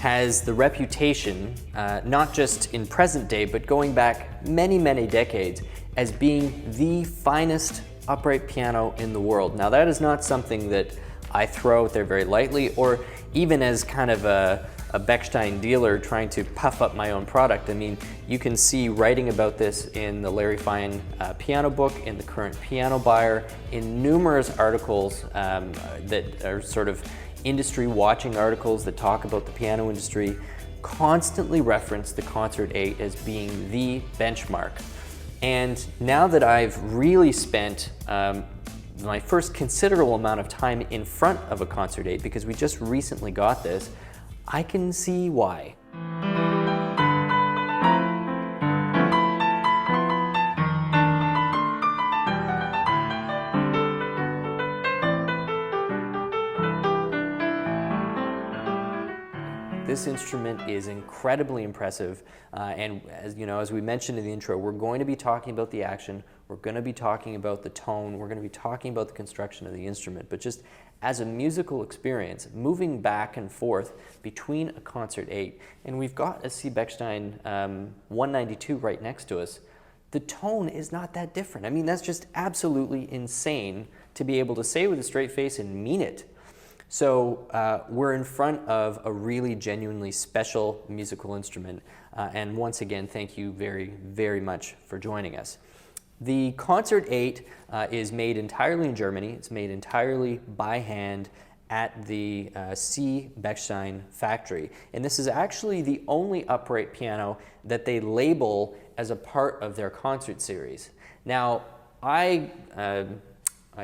has the reputation, not just in present day, but going back many, many decades, as being the finest upright piano in the world. Now that is not something that I throw out there very lightly, or even as kind of a Bechstein dealer trying to puff up my own product. I mean, you can see writing about this in the Larry Fine piano book, in the Current Piano Buyer, in numerous articles that are sort of industry watching articles that talk about the piano industry, constantly reference the Concert 8 as being the benchmark. And now that I've really spent my first considerable amount of time in front of a Concert 8, because we just recently got this, I can see why. This instrument is incredibly impressive, and as we mentioned in the intro, we're going to be talking about the action, we're going to be talking about the tone, we're going to be talking about the construction of the instrument, but just as a musical experience, moving back and forth between a Concert 8, and we've got a C.Bechstein 192 right next to us, the tone is not that different. I mean, that's just absolutely insane to be able to say with a straight face and mean it. So we're in front of a really genuinely special musical instrument. And once again, thank you very, very much for joining us. The Concert 8 is made entirely in Germany. It's made entirely by hand at the C.Bechstein factory. And this is actually the only upright piano that they label as a part of their concert series. Now, I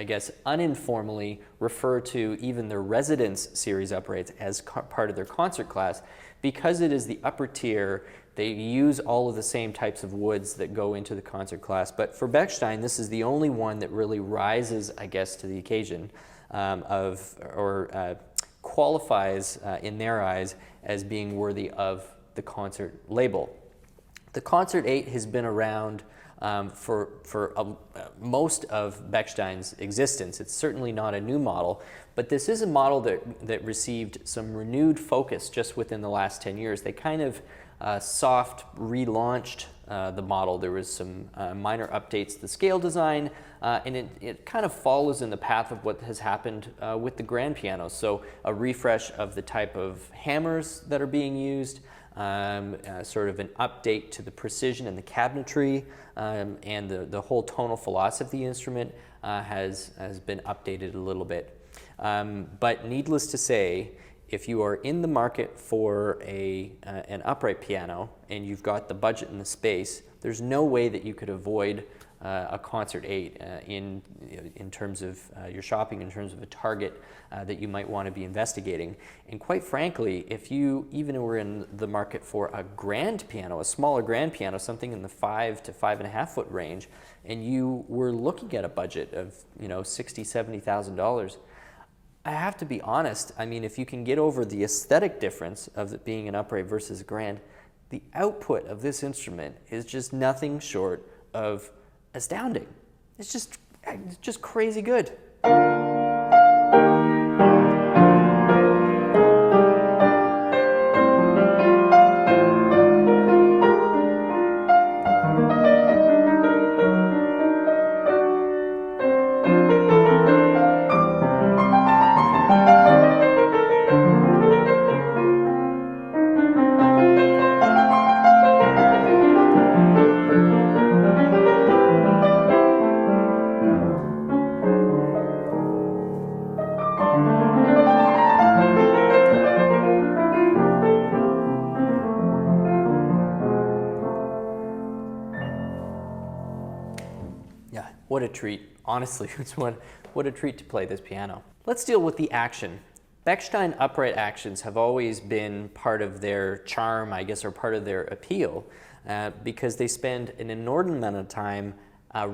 guess uninformally refer to even their Residence series uprights as part of their concert class. Because it is the upper tier, they use all of the same types of woods that go into the concert class. But for Bechstein, this is the only one that really rises, I guess, to the occasion qualifies in their eyes as being worthy of the concert label. The Concert 8 has been around for most of Bechstein's existence. It's certainly not a new model, but this is a model that received some renewed focus just within the last 10 years. They kind of soft relaunched the model. There was some minor updates to the scale design, and it kind of follows in the path of what has happened with the grand pianos. So a refresh of the type of hammers that are being used, sort of an update to the precision and the cabinetry, and the whole tonal philosophy of the instrument has been updated a little bit. But needless to say, if you are in the market for an upright piano and you've got the budget and the space, there's no way that you could avoid a Concert 8 in terms of your shopping, in terms of a target that you might want to be investigating. And quite frankly, if you even were in the market for a grand piano, a smaller grand piano, something in the 5 to 5.5 foot range, and you were looking at a budget of $60,000, $70,000, I have to be honest, I mean, if you can get over the aesthetic difference of it being an upright versus a grand, the output of this instrument is just nothing short of astounding. It's just crazy good. What a treat. Honestly, what a treat to play this piano. Let's deal with the action. Bechstein upright actions have always been part of their charm, I guess, or part of their appeal, because they spend an inordinate amount of time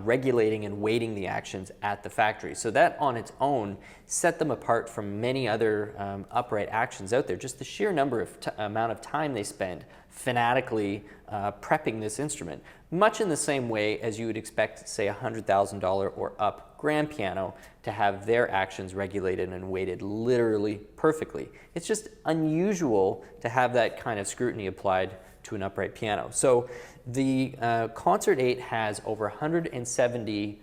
regulating and weighting the actions at the factory. So that on its own set them apart from many other upright actions out there. Just the sheer amount of time they spend fanatically prepping this instrument. much in the same way as you would expect, say, a $100,000 or up grand piano to have their actions regulated and weighted literally perfectly. It's just unusual to have that kind of scrutiny applied to an upright piano. So the Concert 8 has over 170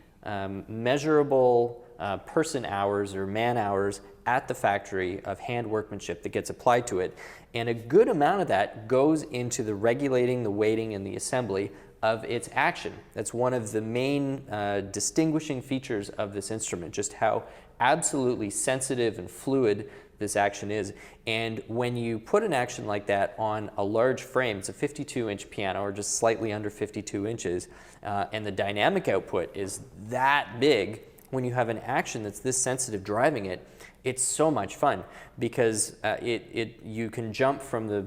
measurable person hours or man hours at the factory of hand workmanship that gets applied to it, and a good amount of that goes into the regulating, the weighting, and the assembly of its action. That's one of the main distinguishing features of this instrument, just how absolutely sensitive and fluid this action is. And when you put an action like that on a large frame, it's a 52-inch piano, or just slightly under 52 inches, and the dynamic output is that big, when you have an action that's this sensitive driving it, it's so much fun because you can jump from the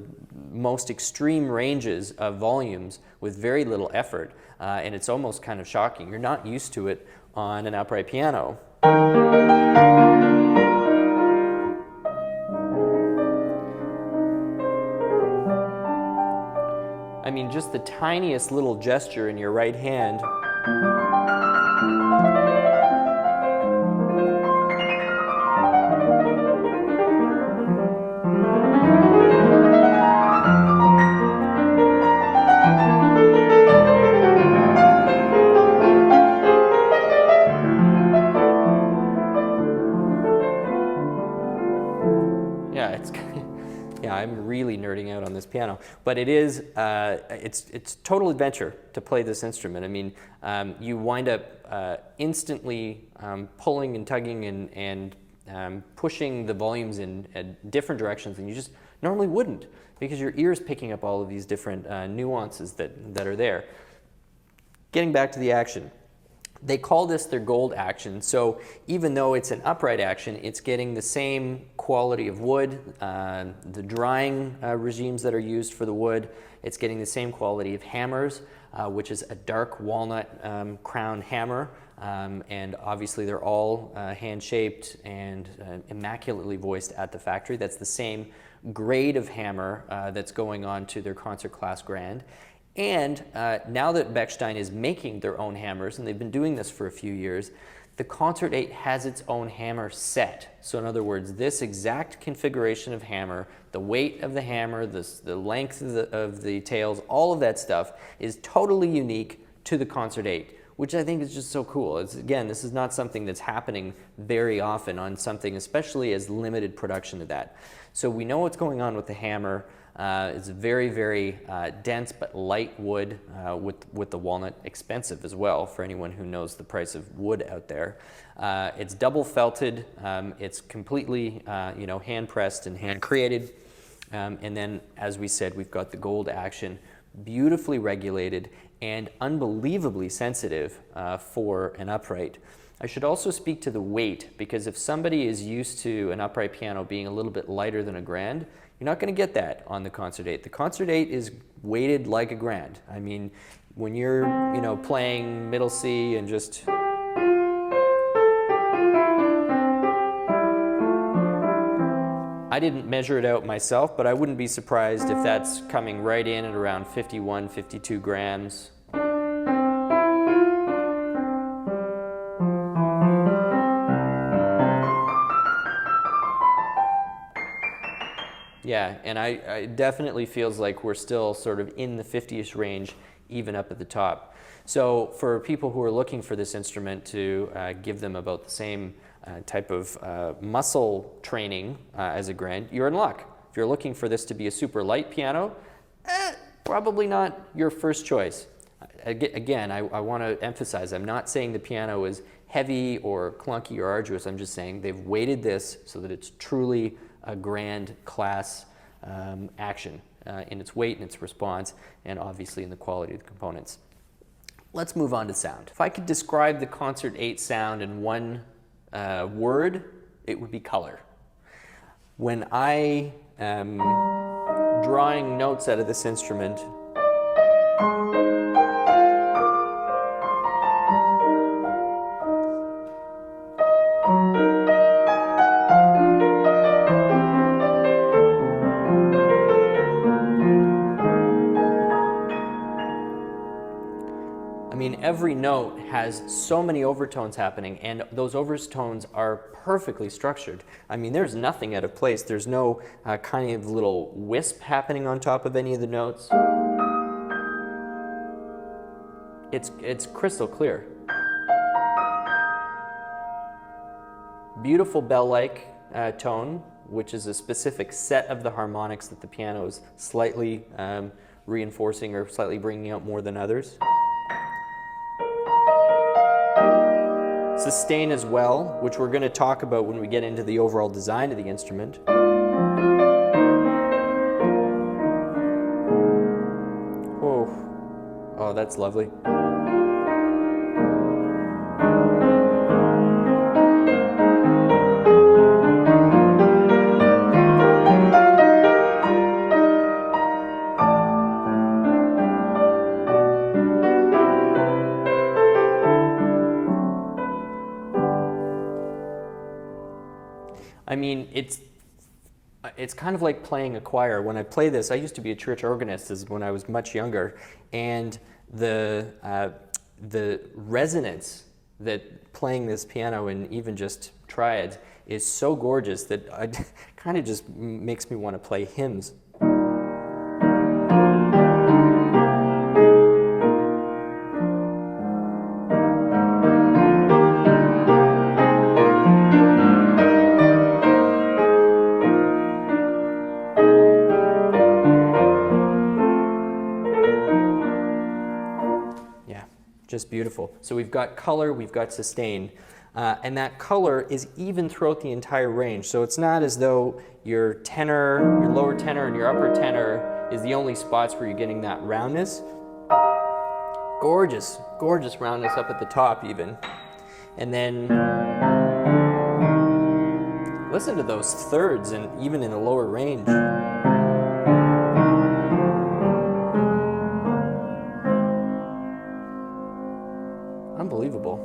most extreme ranges of volumes with very little effort, and it's almost kind of shocking. You're not used to it on an upright piano. I mean, just the tiniest little gesture in your right hand I'm really nerding out on this piano, but it is it's total adventure to play this instrument. I mean, you wind up instantly pulling and tugging and pushing the volumes in different directions than you just normally wouldn't, because your ear is picking up all of these different nuances that are there. Getting back to the action. They call this their gold action, so even though it's an upright action, it's getting the same quality of wood, the drying regimes that are used for the wood. It's getting the same quality of hammers, which is a dark walnut crown hammer, and obviously they're all hand-shaped and immaculately voiced at the factory. That's the same grade of hammer that's going on to their concert class grand. And now that Bechstein is making their own hammers, and they've been doing this for a few years, the Concert 8 has its own hammer set. So in other words, this exact configuration of hammer, the weight of the hammer, the length of the tails, all of that stuff is totally unique to the Concert 8, which I think is just so cool. Again, this is not something that's happening very often on something, especially as limited production of that. So we know what's going on with the hammer. It's very, very dense but light wood with the walnut, expensive as well for anyone who knows the price of wood out there. It's double felted. It's completely hand pressed and hand created. And then, as we said, we've got the gold action, beautifully regulated and unbelievably sensitive for an upright. I should also speak to the weight, because if somebody is used to an upright piano being a little bit lighter than a grand, you're not going to get that on the Concert 8. The Concert 8 is weighted like a grand. I mean, when you're, playing middle C and just... I didn't measure it out myself, but I wouldn't be surprised if that's coming right in at around 51, 52 grams. Yeah, and I definitely feels like we're still sort of in the 50-ish range, even up at the top. So for people who are looking for this instrument to give them about the same type of muscle training as a grand, you're in luck. If you're looking for this to be a super light piano, probably not your first choice. Again, I want to emphasize, I'm not saying the piano is heavy or clunky or arduous. I'm just saying they've weighted this so that it's truly a grand class action in its weight and its response, and obviously in the quality of the components. Let's move on to sound. If I could describe the Concert 8 sound in one word, it would be color. When I am drawing notes out of this instrument, mean, every note has so many overtones happening, and those overtones are perfectly structured. I mean, there's nothing out of place. There's no kind of little wisp happening on top of any of the notes. It's crystal clear. Beautiful bell-like tone, which is a specific set of the harmonics that the piano is slightly reinforcing or slightly bringing out more than others. Sustain as well, which we're going to talk about when we get into the overall design of the instrument. Oh, that's lovely. I mean, it's kind of like playing a choir. When I play this, I used to be a church organist when I was much younger, and the resonance that playing this piano in even just triads is so gorgeous that it kind of just makes me want to play hymns. Just beautiful. So we've got color, we've got sustain, and that color is even throughout the entire range. So it's not as though your tenor, your lower tenor and your upper tenor is the only spots where you're getting that roundness. Gorgeous, gorgeous roundness up at the top even. And then listen to those thirds and even in the lower range. Unbelievable.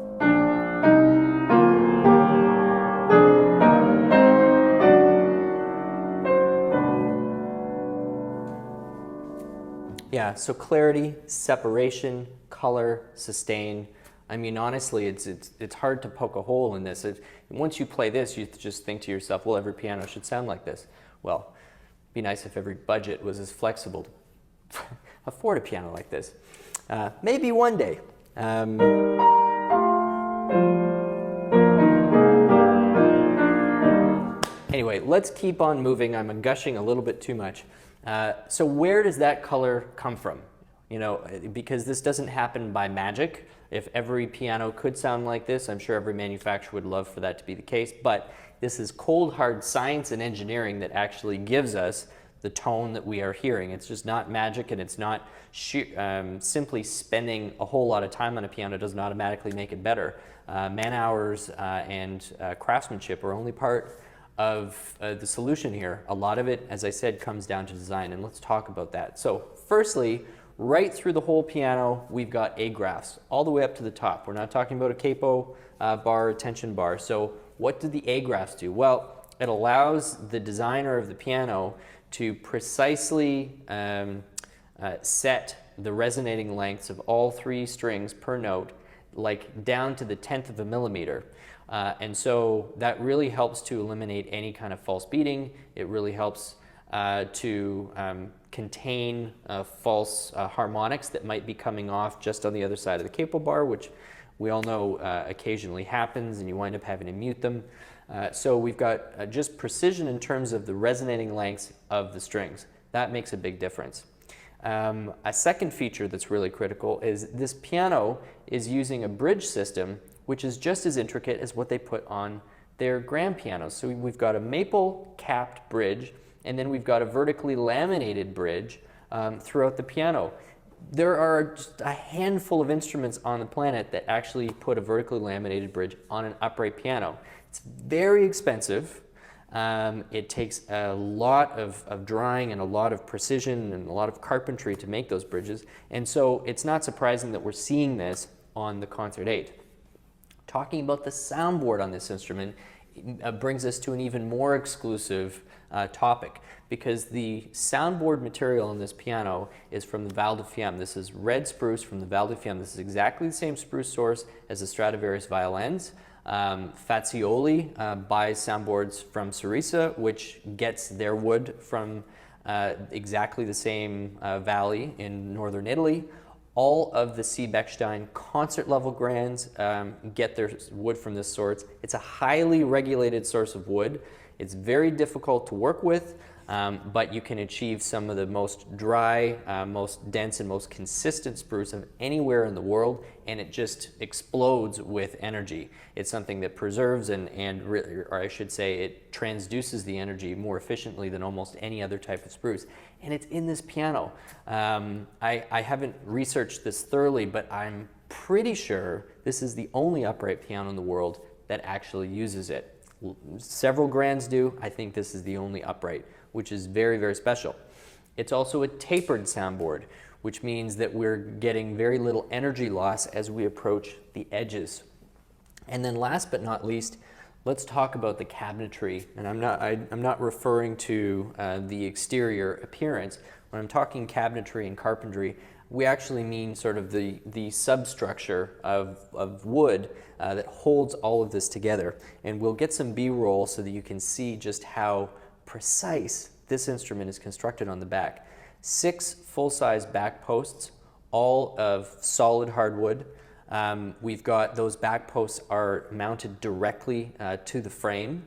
Yeah, so clarity, separation, color, sustain. I mean, honestly, it's hard to poke a hole in this. Once you play this, you just think to yourself, well, every piano should sound like this. Well, it'd be nice if every budget was as flexible to afford a piano like this. Maybe one day. Anyway, let's keep on moving. I'm gushing a little bit too much. So where does that color come from? You know, because this doesn't happen by magic. If every piano could sound like this, I'm sure every manufacturer would love for that to be the case. But this is cold, hard science and engineering that actually gives us the tone that we are hearing. It's just not magic, and it's not simply spending a whole lot of time on a piano doesn't automatically make it better. Man hours and craftsmanship are only part of the solution here. A lot of it, as I said, comes down to design, and let's talk about that. So firstly, right through the whole piano, we've got A graphs, all the way up to the top. We're not talking about a capo bar or tension bar. So what do the A graphs do? Well, it allows the designer of the piano to precisely set the resonating lengths of all three strings per note, like down to the 1/10 of a millimeter. And so that really helps to eliminate any kind of false beating. It really helps to contain false harmonics that might be coming off just on the other side of the capo bar, which we all know occasionally happens, and you wind up having to mute them. So we've got just precision in terms of the resonating lengths of the strings. That makes a big difference. A second feature that's really critical is this piano is using a bridge system which is just as intricate as what they put on their grand pianos. So we've got a maple capped bridge, and then we've got a vertically laminated bridge throughout the piano. There are just a handful of instruments on the planet that actually put a vertically laminated bridge on an upright piano. It's very expensive. It takes a lot of drawing and a lot of precision and a lot of carpentry to make those bridges. And so it's not surprising that we're seeing this on the Concert 8. Talking about the soundboard on this instrument, brings us to an even more exclusive topic, because the soundboard material on this piano is from the Val de Fiemme. This is red spruce from the Val de Fiemme. This is exactly the same spruce source as the Stradivarius violins. Fazioli buys soundboards from Sarisa, which gets their wood from exactly the same valley in northern Italy. All of the C.Bechstein concert level grands get their wood from this source. It's a highly regulated source of wood. It's very difficult to work with, but you can achieve some of the most dry, most dense, and most consistent spruce of anywhere in the world, and it just explodes with energy. It's something that preserves or I should say, it transduces the energy more efficiently than almost any other type of spruce. And it's in this piano. I haven't researched this thoroughly, but I'm pretty sure this is the only upright piano in the world that actually uses it. Several grands do. I think this is the only upright, which is very, very special. It's also a tapered soundboard, which means that we're getting very little energy loss as we approach the edges. And then last but not least, let's talk about the cabinetry. And I'm not referring to the exterior appearance. When I'm talking cabinetry and carpentry, we actually mean sort of the substructure of wood that holds all of this together. And we'll get some B-roll so that you can see just how precise this instrument is constructed on the back. 6 full-size back posts, all of solid hardwood. We've got those back posts are mounted directly to the frame.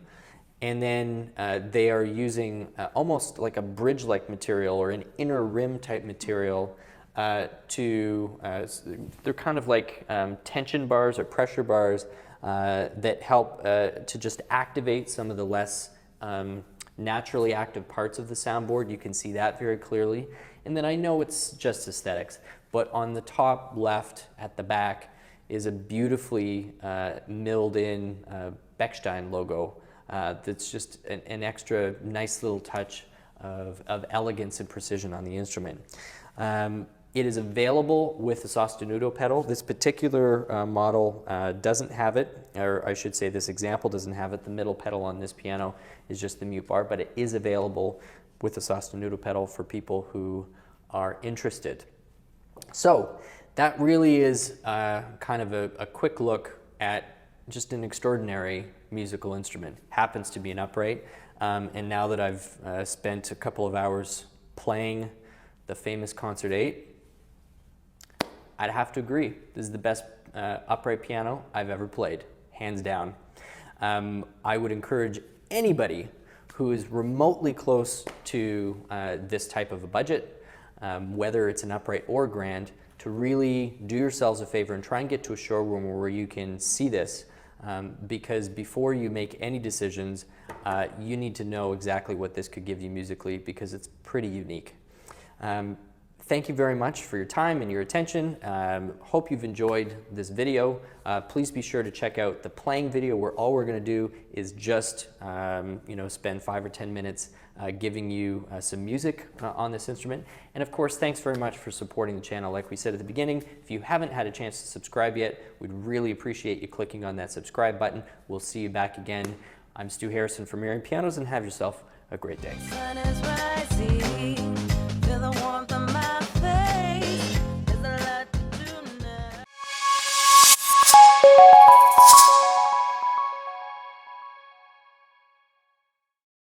And then they are using almost like a bridge-like material or an inner rim type material they're kind of like tension bars or pressure bars that help to just activate some of the less naturally active parts of the soundboard. You can see that very clearly. And then I know it's just aesthetics, but on the top left at the back is a beautifully milled in Bechstein logo that's just an extra nice little touch of elegance and precision on the instrument. It is available with the sostenuto pedal. This particular model doesn't have it, or I should say this example doesn't have it. The middle pedal on this piano is just the mute bar, but it is available with the sostenuto pedal for people who are interested. So that really is kind of a quick look at just an extraordinary musical instrument. Happens to be an upright, and now that I've spent a couple of hours playing the famous Concert 8, I'd have to agree. This is the best upright piano I've ever played, hands down. I would encourage anybody who is remotely close to this type of a budget, whether it's an upright or grand, to really do yourselves a favor and try and get to a showroom where you can see this, because before you make any decisions, you need to know exactly what this could give you musically, because it's pretty unique. Thank you very much for your time and your attention. Hope you've enjoyed this video. Please be sure to check out the playing video, where all we're going to do is just spend 5 or 10 minutes giving you some music on this instrument. And of course, thanks very much for supporting the channel. Like we said at the beginning, if you haven't had a chance to subscribe yet, we'd really appreciate you clicking on that subscribe button. We'll see you back again. I'm Stu Harrison from Miriam Pianos, and have yourself a great day.